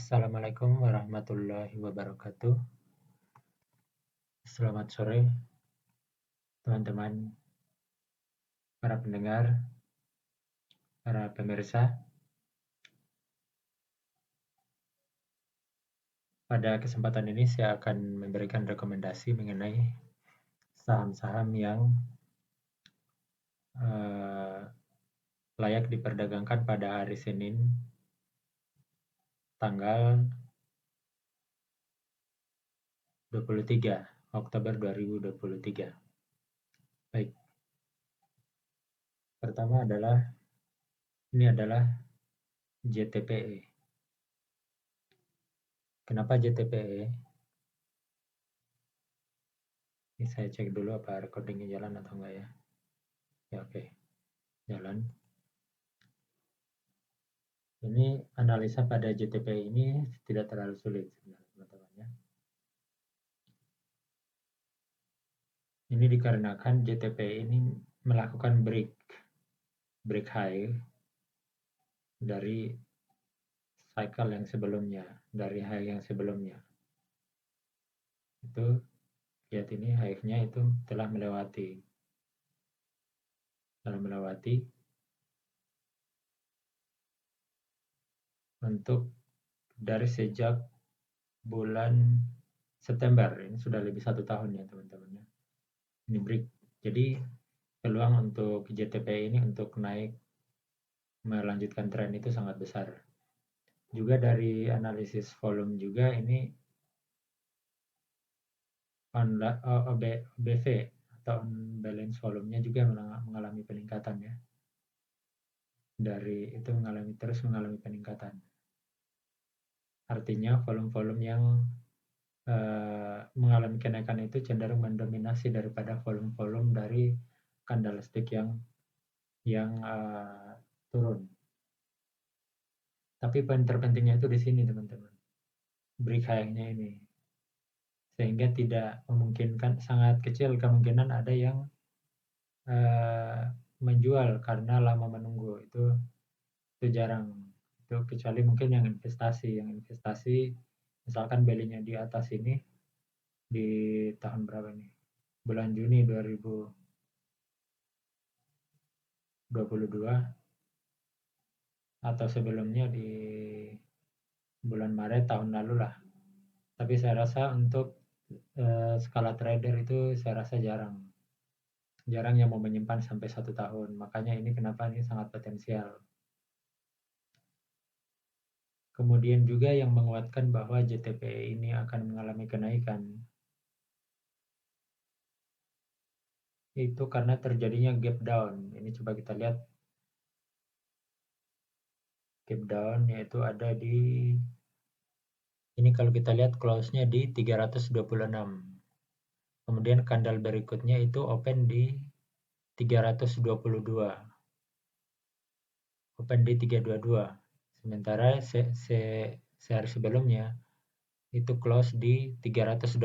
Assalamualaikum warahmatullahi wabarakatuh. Selamat sore, teman-teman, para pendengar, para pemirsa. Pada kesempatan ini saya akan memberikan rekomendasi mengenai saham-saham yang layak diperdagangkan pada hari Senin, tanggal 23 Oktober 2023. Baik, pertama ini adalah JTPE. Kenapa JTPE? Ini saya cek dulu apa recordingnya jalan atau enggak ya. Ya oke, jalan. Ini analisa pada JTPE ini tidak terlalu sulit sebenarnya, teman-teman ya. Ini dikarenakan JTPE ini melakukan break high dari cycle yang sebelumnya, dari high yang sebelumnya. Itu lihat ini high-nya itu telah melewati untuk dari sejak bulan September. Ini sudah lebih 1 tahun ya teman-teman ya. Ini break. Jadi peluang untuk JTPE ini untuk naik melanjutkan tren itu sangat besar. Juga dari analisis volume juga ini OBV atau on balance volumenya juga mengalami peningkatan ya. Dari itu terus mengalami peningkatan. Artinya volume-volume yang mengalami kenaikan itu cenderung mendominasi daripada volume-volume dari candlestick yang turun. Tapi poin terpentingnya itu di sini teman-teman, break high-nya ini, sehingga tidak memungkinkan, sangat kecil kemungkinan ada yang menjual karena lama menunggu. Itu jarang. Itu kecuali mungkin yang investasi misalkan belinya di atas ini di tahun berapa nih, bulan Juni 2022 atau sebelumnya di bulan Maret tahun lalu lah. Tapi saya rasa untuk skala trader itu saya rasa jarang yang mau menyimpan sampai 1 tahun. Makanya ini kenapa ini sangat potensial. Kemudian juga yang menguatkan bahwa JTPE ini akan mengalami kenaikan itu karena terjadinya gap down. Ini coba kita lihat gap down, yaitu ada di ini, kalau kita lihat close-nya di 326. Kemudian candle berikutnya itu open di 322. Open di 322. Sementara sehari sebelumnya itu close di 326.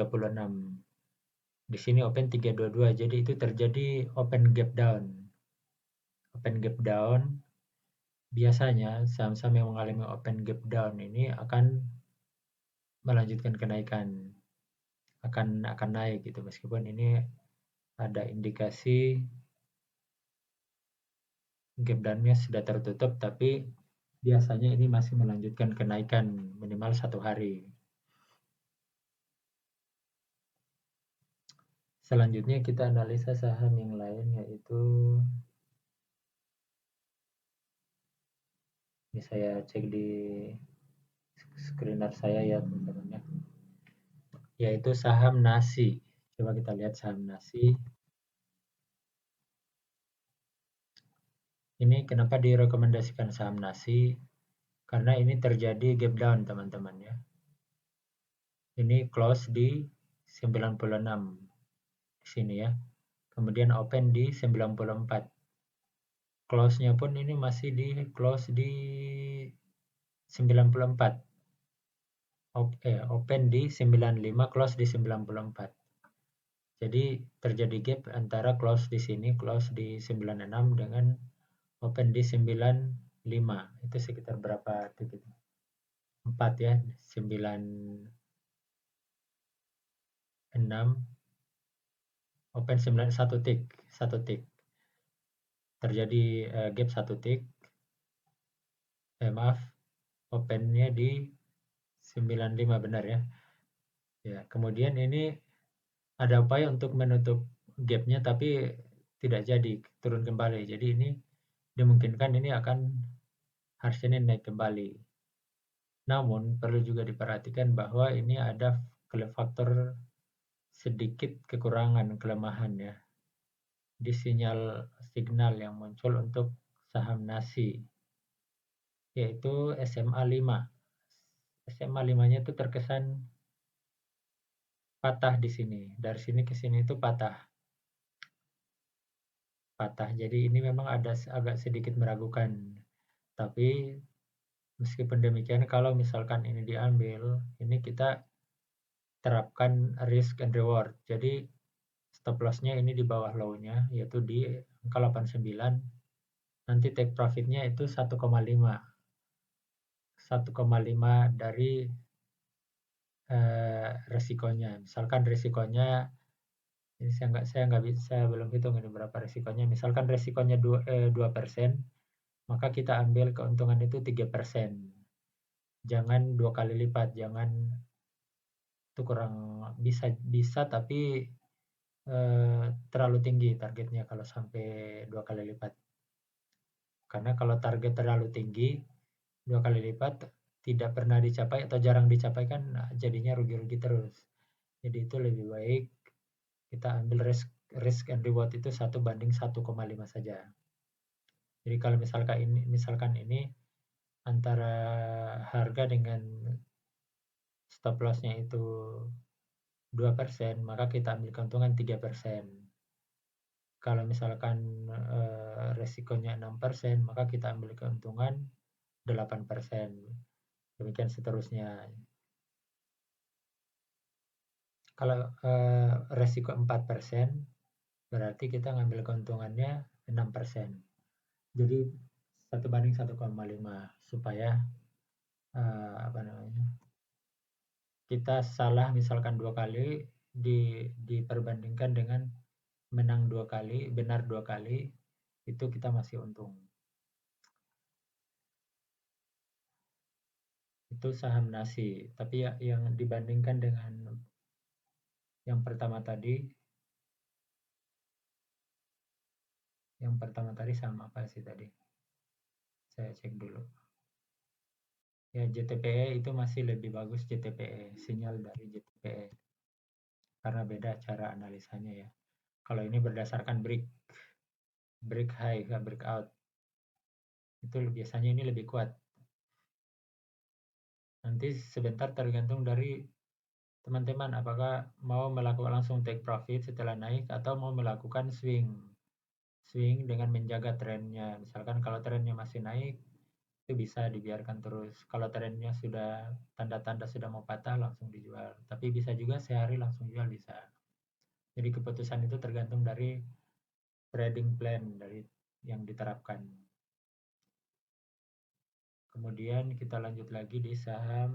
Di sini open 322. Jadi itu terjadi open gap down. Open gap down, biasanya saham-saham yang mengalami open gap down ini akan melanjutkan kenaikan, akan naik gitu, meskipun ini ada indikasi gap down-nya sudah tertutup, tapi biasanya ini masih melanjutkan kenaikan minimal 1 hari. Selanjutnya kita analisa saham yang lain, yaitu ini saya cek di screener saya ya teman-teman ya, yaitu saham nasi. Coba kita lihat saham nasi. Ini kenapa direkomendasikan saham nasi? Karena ini terjadi gap down teman-teman ya. Ini close di 96 di sini ya. Kemudian open di 94. Close-nya pun ini masih di close di 94. Open di 95, close di 94. Jadi terjadi gap antara close di sini, close di 96 dengan open di 95. Itu sekitar berapa titik? 4 4 ya, 96, open 9, satu tick. Terjadi gap satu tick, maaf, opennya di 95 benar ya. Ya, kemudian ini ada upaya untuk menutup gapnya tapi tidak jadi, turun kembali. Jadi ini dimungkinkan ini akan harusnya naik kembali. Namun perlu juga diperhatikan bahwa ini ada faktor sedikit kekurangan, kelemahan ya di signal yang muncul untuk saham nasi, yaitu SMA 5. SMA 5-nya itu terkesan patah di sini. Dari sini ke sini itu patah. Jadi ini memang ada agak sedikit meragukan. Tapi meskipun demikian, kalau misalkan ini diambil, ini kita terapkan risk and reward. Jadi stop loss-nya ini di bawah low-nya, yaitu di angka 89. Nanti take profit-nya itu 1,5. 1,5 dari resikonya. Misalkan resikonya, ini saya belum hitung ini berapa resikonya. Misalkan resikonya 2%, maka kita ambil keuntungan itu 3%. Jangan 2 kali lipat, jangan itu kurang bisa tapi terlalu tinggi targetnya kalau sampai 2 kali lipat. Karena kalau target terlalu tinggi, 2 kali lipat tidak pernah dicapai atau jarang dicapai kan jadinya rugi-rugi terus. Jadi itu lebih baik kita ambil risk and reward itu 1:1,5 saja. Jadi kalau misalkan ini antara harga dengan stop loss-nya itu 2%, maka kita ambil keuntungan 3%. Kalau misalkan resikonya 6%, maka kita ambil keuntungan 8%. Demikian seterusnya. Kalau resiko 4%, berarti kita ngambil keuntungannya 6%. Jadi 1:1,5 supaya apa namanya? Kita salah misalkan 2 kali diperbandingkan dengan menang 2 kali, benar 2 kali, itu kita masih untung. Itu saham nasi. Tapi ya, yang dibandingkan dengan yang pertama tadi, saham apa sih tadi? Saya cek dulu. Ya, JTPE itu masih lebih bagus JTPE, sinyal dari JTPE. Karena beda cara analisanya ya. Kalau ini berdasarkan break high, break out. Itu biasanya ini lebih kuat. Nanti sebentar tergantung dari teman-teman apakah mau melakukan langsung take profit setelah naik atau mau melakukan swing dengan menjaga trennya. Misalkan kalau trennya masih naik, itu bisa dibiarkan terus. Kalau trennya sudah tanda-tanda sudah mau patah, langsung dijual. Tapi bisa juga sehari langsung jual bisa. Jadi keputusan itu tergantung dari trading plan dari yang diterapkan. Kemudian kita lanjut lagi di saham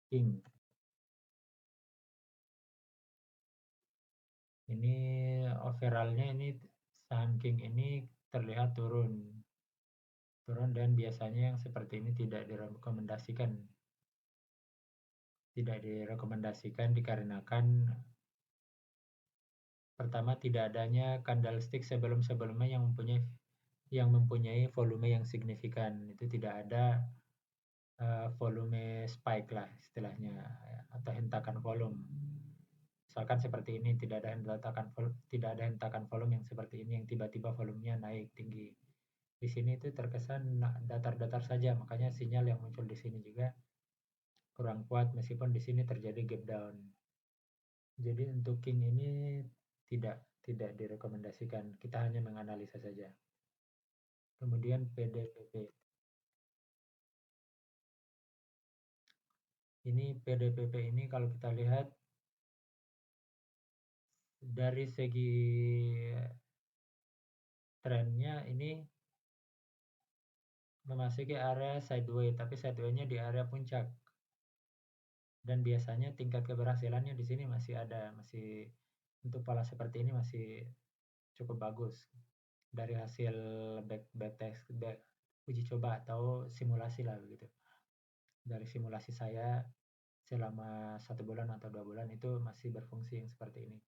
King. Ini overallnya ini saham King ini terlihat turun dan biasanya yang seperti ini tidak direkomendasikan dikarenakan pertama tidak adanya candlestick sebelumnya yang mempunyai volume yang signifikan. Itu tidak ada volume spike lah istilahnya atau hentakan volume. Misalkan seperti ini tidak ada hentakan volume yang seperti ini yang tiba-tiba volumenya naik tinggi. Di sini itu terkesan datar-datar saja, makanya sinyal yang muncul di sini juga kurang kuat meskipun di sini terjadi gap down. Jadi untuk King ini tidak direkomendasikan, kita hanya menganalisa saja. Kemudian PDPP. Ini PDPP ini kalau kita lihat dari segi trennya ini memasuki area sideway, tapi sideway-nya di area puncak. Dan biasanya tingkat keberhasilannya di sini masih ada, masih untuk pola seperti ini masih cukup bagus dari hasil backtest, uji coba atau simulasi lah begitu. Dari simulasi saya selama 1 bulan atau 2 bulan itu masih berfungsi yang seperti ini.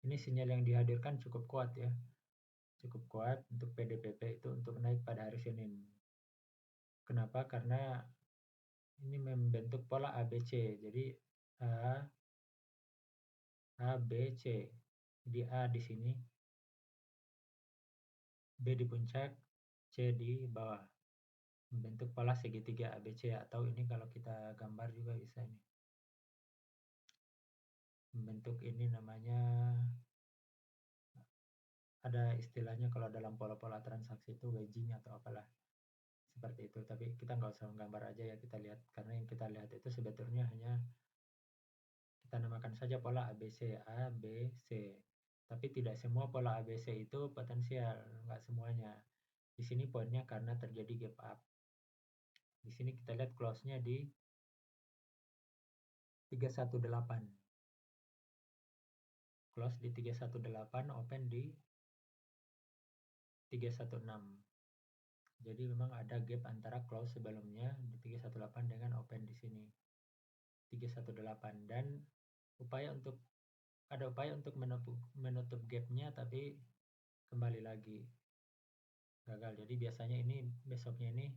Ini sinyal yang dihadirkan cukup kuat ya, cukup kuat untuk PDPP itu untuk naik pada hari Senin. Kenapa? Karena ini membentuk pola ABC. Jadi A, A, B, C. Di A di sini, B di puncak, C di bawah. Membentuk pola segitiga ABC atau ini kalau kita gambar juga bisa ini. Membentuk ini namanya, ada istilahnya kalau dalam pola-pola transaksi itu wedging atau apalah. Seperti itu, tapi kita nggak usah menggambar aja ya, kita lihat. Karena yang kita lihat itu sebetulnya hanya kita namakan saja pola ABC, A, B, C. Tapi tidak semua pola ABC itu potensial, nggak semuanya. Di sini poinnya karena terjadi gap up. Di sini kita lihat close-nya di 318. Close di 318, open di 316. Jadi memang ada gap antara close sebelumnya di 318 dengan open di sini 318, dan ada upaya untuk menutup gapnya tapi kembali lagi gagal. Jadi biasanya ini besoknya ini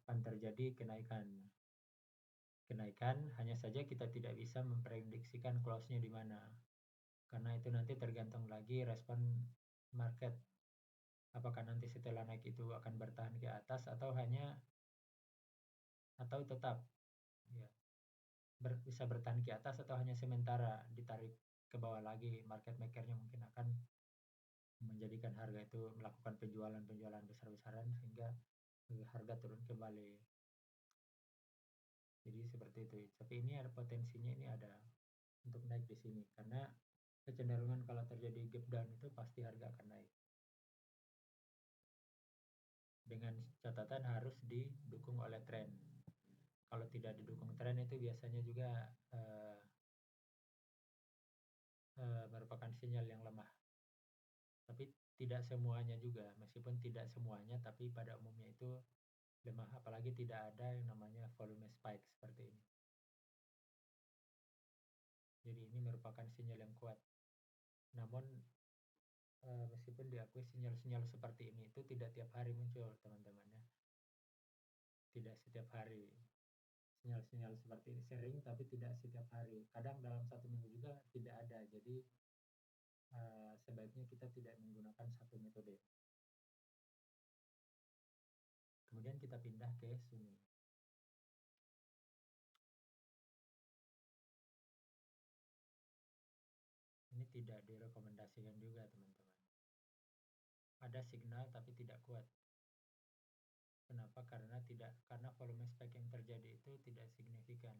akan terjadi kenaikan, hanya saja kita tidak bisa memprediksikan close-nya di mana, karena itu nanti tergantung lagi respon market, apakah nanti setelah naik itu akan bertahan ke atas atau tetap ya bisa bertahan ke atas, atau hanya sementara ditarik ke bawah lagi. Market makernya mungkin akan menjadikan harga itu melakukan penjualan besar-besaran sehingga harga turun kembali. Jadi seperti itu. Tapi ini ada potensinya, ini ada untuk naik di sini karena kecenderungan kalau terjadi gap down itu pasti harga akan naik. Dengan catatan harus didukung oleh tren. Kalau tidak didukung tren itu biasanya juga merupakan sinyal yang lemah. Tapi tidak semuanya juga, meskipun tidak semuanya, tapi pada umumnya itu lemah, apalagi tidak ada yang namanya volume spike seperti ini. Jadi ini merupakan sinyal yang kuat. Namun meskipun diakui sinyal-sinyal seperti ini itu tidak tiap hari muncul, teman-teman ya. Tidak setiap hari. Sinyal-sinyal seperti ini sering, tapi tidak setiap hari. Kadang dalam 1 minggu juga tidak ada. Jadi sebaiknya kita tidak menggunakan satu metode. Kemudian kita pindah ke Sumi. Ini tidak direkomendasikan juga, teman-teman. Ada signal tapi tidak kuat. Kenapa? Karena volume spike yang terjadi itu tidak signifikan.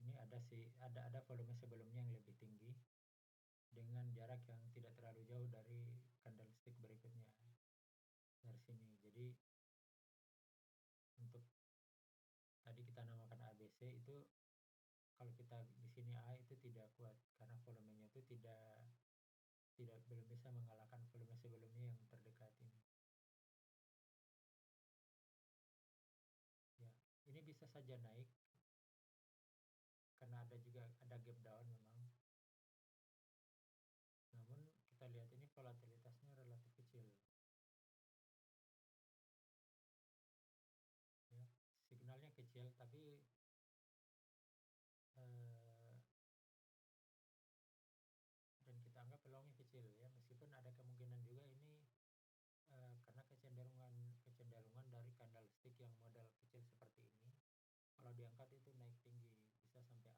Ini ada volume sebelumnya yang lebih tinggi dengan jarak yang tidak terlalu jauh dari candlestick berikutnya dari sini. Jadi untuk tadi kita namakan ABC itu, kalau kita di sini A itu tidak kuat karena volumenya itu belum bisa mengalahkan volume sebelumnya yang terdekat ini. Ya, ini bisa saja naik karena ada gap down memang. Namun kita lihat ini volatilitasnya relatif kecil. Ya, signalnya kecil tapi dan kita anggap peluangnya kecil ya, meskipun ada kemungkinan juga ini karena kecenderungan dari candlestick yang model kecil seperti ini, kalau diangkat itu naik tinggi bisa sampai